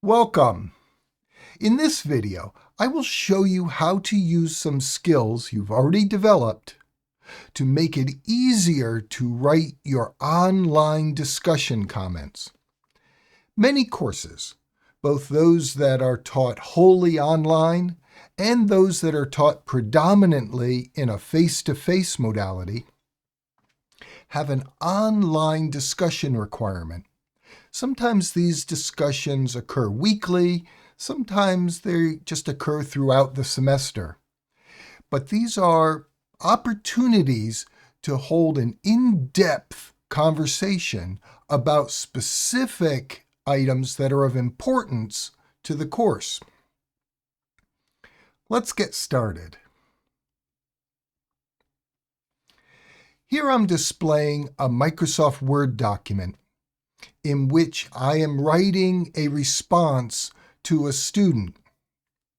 Welcome! In this video, I will show you how to use some skills you've already developed to make it easier to write your online discussion comments. Many courses, both those that are taught wholly online and those that are taught predominantly in a face-to-face modality, have an online discussion requirement. Sometimes these discussions occur weekly, sometimes they just occur throughout the semester. But these are opportunities to hold an in-depth conversation about specific items that are of importance to the course. Let's get started. Here I'm displaying a Microsoft Word document in which I am writing a response to a student.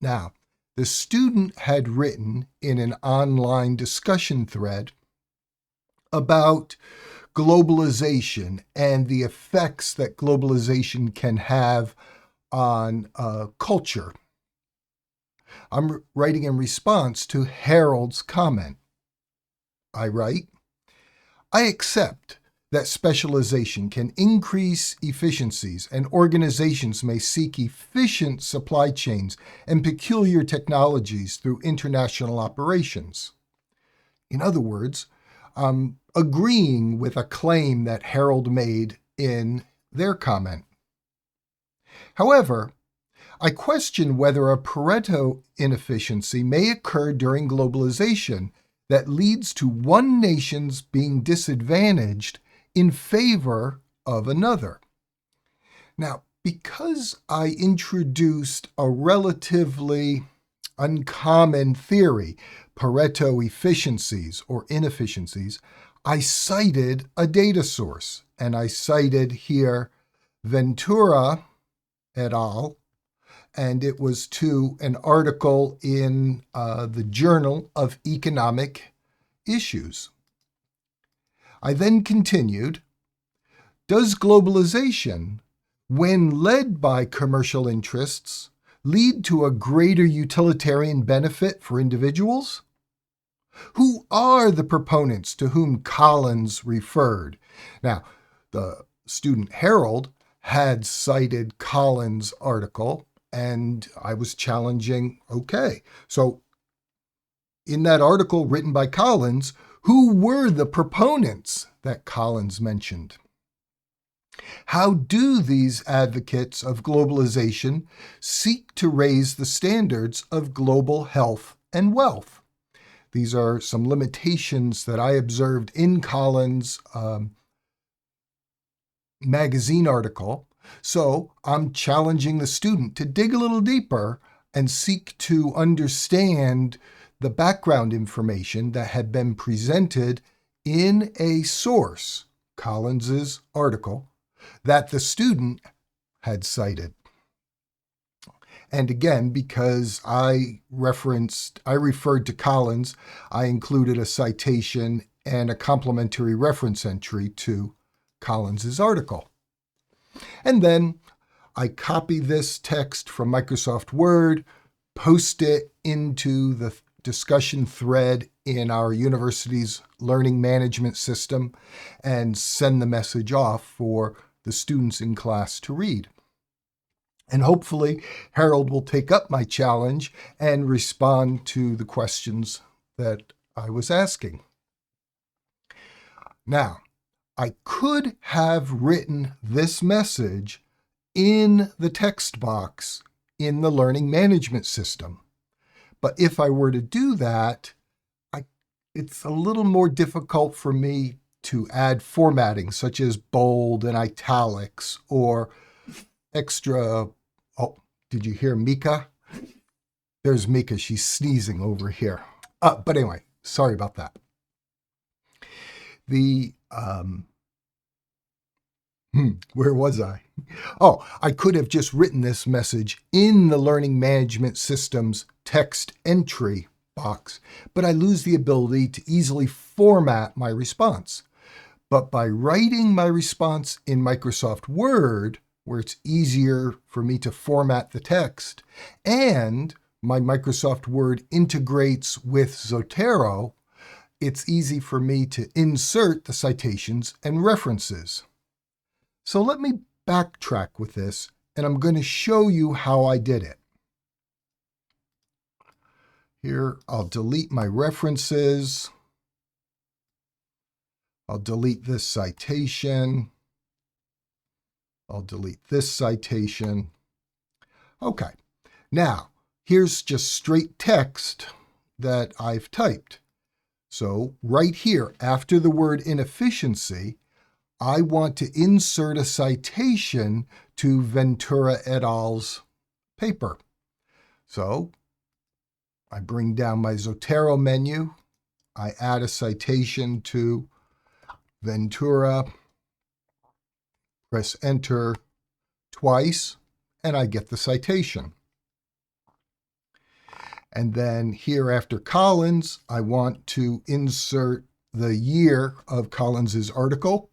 Now, the student had written in an online discussion thread about globalization and the effects that globalization can have on culture. I'm writing in response to Harold's comment. I write, I accept that specialization can increase efficiencies and organizations may seek efficient supply chains and peculiar technologies through international operations. In other words, I'm agreeing with a claim that Harold made in their comment. However, I question whether a Pareto inefficiency may occur during globalization that leads to one nation's being disadvantaged in favor of another. Now, because I introduced a relatively uncommon theory, Pareto efficiencies or inefficiencies, I cited a data source, and I cited here Ventura et al., and it was to an article in the Journal of Economic Issues. I then continued, does globalization, when led by commercial interests, lead to a greater utilitarian benefit for individuals? Who are the proponents to whom Collins referred? Now, the student Harold had cited Collins' article, and I was challenging, okay, so in that article written by Collins, who were the proponents that Collins mentioned? How do these advocates of globalization seek to raise the standards of global health and wealth? These are some limitations that I observed in Collins' magazine article. So I'm challenging the student to dig a little deeper and seek to understand the background information that had been presented in a source, Collins's article, that the student had cited. And again, because I referred to Collins, I included a citation and a complementary reference entry to Collins's article. And then I copy this text from Microsoft Word, post it into the discussion thread in our university's learning management system, and send the message off for the students in class to read. And hopefully Harold will take up my challenge and respond to the questions that I was asking. Now, I could have written this message in the text box in the learning management system. But if I were to do that, it's a little more difficult for me to add formatting, such as bold and italics or extra. Oh, did you hear Mika? There's Mika. She's sneezing over here. But anyway, sorry about that. Where was I? Oh, I could have just written this message in the learning management system's text entry box, but I lose the ability to easily format my response. But by writing my response in Microsoft Word, where it's easier for me to format the text, and my Microsoft Word integrates with Zotero, it's easy for me to insert the citations and references. So let me backtrack with this, and I'm going to show you how I did it. Here, I'll delete my references. I'll delete this citation. I'll delete this citation. Okay, now here's just straight text that I've typed. So right here, after the word inefficiency, I want to insert a citation to Ventura et al.'s paper. So I bring down my Zotero menu. I add a citation to Ventura, press enter twice, and I get the citation. And then here after Collins, I want to insert the year of Collins's article.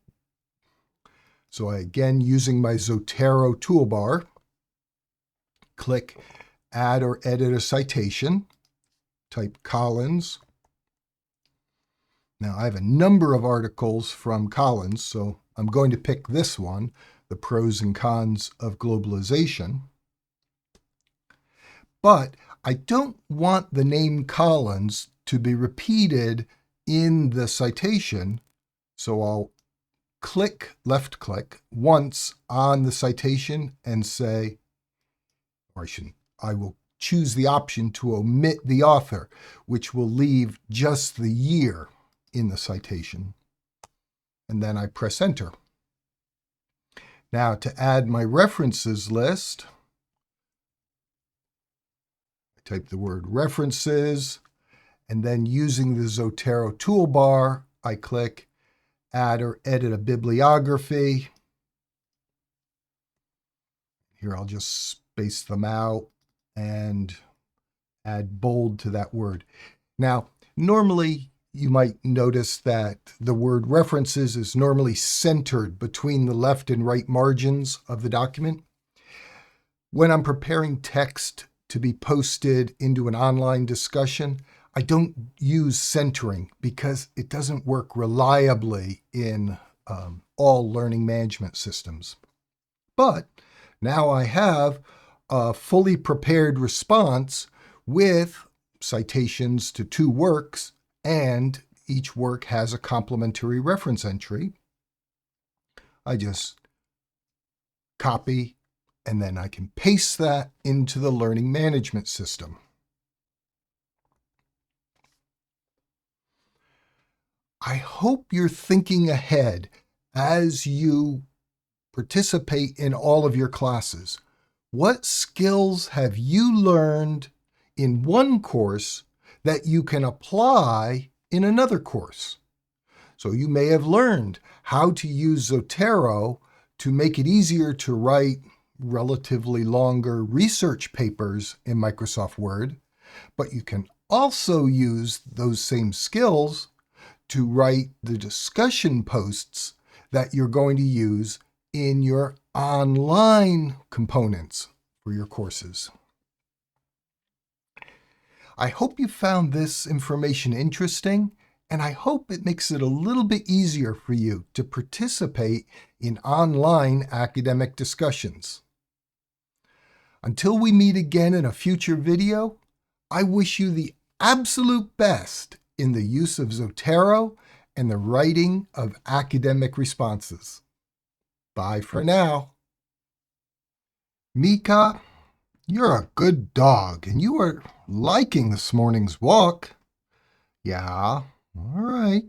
So I, again, using my Zotero toolbar, click add or edit a citation, type Collins. Now I have a number of articles from Collins, so I'm going to pick this one, The Pros and Cons of Globalization. But I don't want the name Collins to be repeated in the citation, so I'll left click once on the citation and say, or I will choose the option to omit the author, which will leave just the year in the citation. And then I press enter. Now to add my references list, I type the word references, and then using the Zotero toolbar, I click add or edit a bibliography. Here I'll just space them out and add bold to that word. Now, normally you might notice that the word references is normally centered between the left and right margins of the document. When I'm preparing text to be posted into an online discussion, I don't use centering because it doesn't work reliably in all learning management systems. But now I have a fully prepared response with citations to 2 works, and each work has a complementary reference entry. I just copy, and then I can paste that into the learning management system. I hope you're thinking ahead as you participate in all of your classes. What skills have you learned in one course that you can apply in another course? So you may have learned how to use Zotero to make it easier to write relatively longer research papers in Microsoft Word, but you can also use those same skills to write the discussion posts that you're going to use in your online components for your courses. I hope you found this information interesting, and I hope it makes it a little bit easier for you to participate in online academic discussions. Until we meet again in a future video, I wish you the absolute best in the use of Zotero and the writing of academic responses. Bye for now. Mika, you're a good dog, and you are liking this morning's walk. Yeah, all right.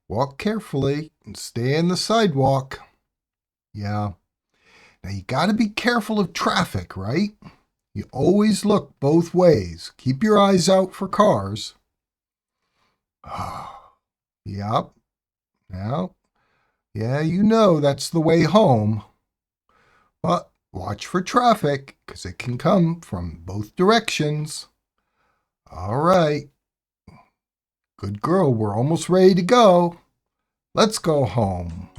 Walk carefully and stay in the sidewalk. Yeah. Now you got to be careful of traffic, right? You always look both ways. Keep your eyes out for cars. Yep. Now, yeah, you know that's the way home. But watch for traffic, because it can come from both directions. All right. Good girl, we're almost ready to go. Let's go home.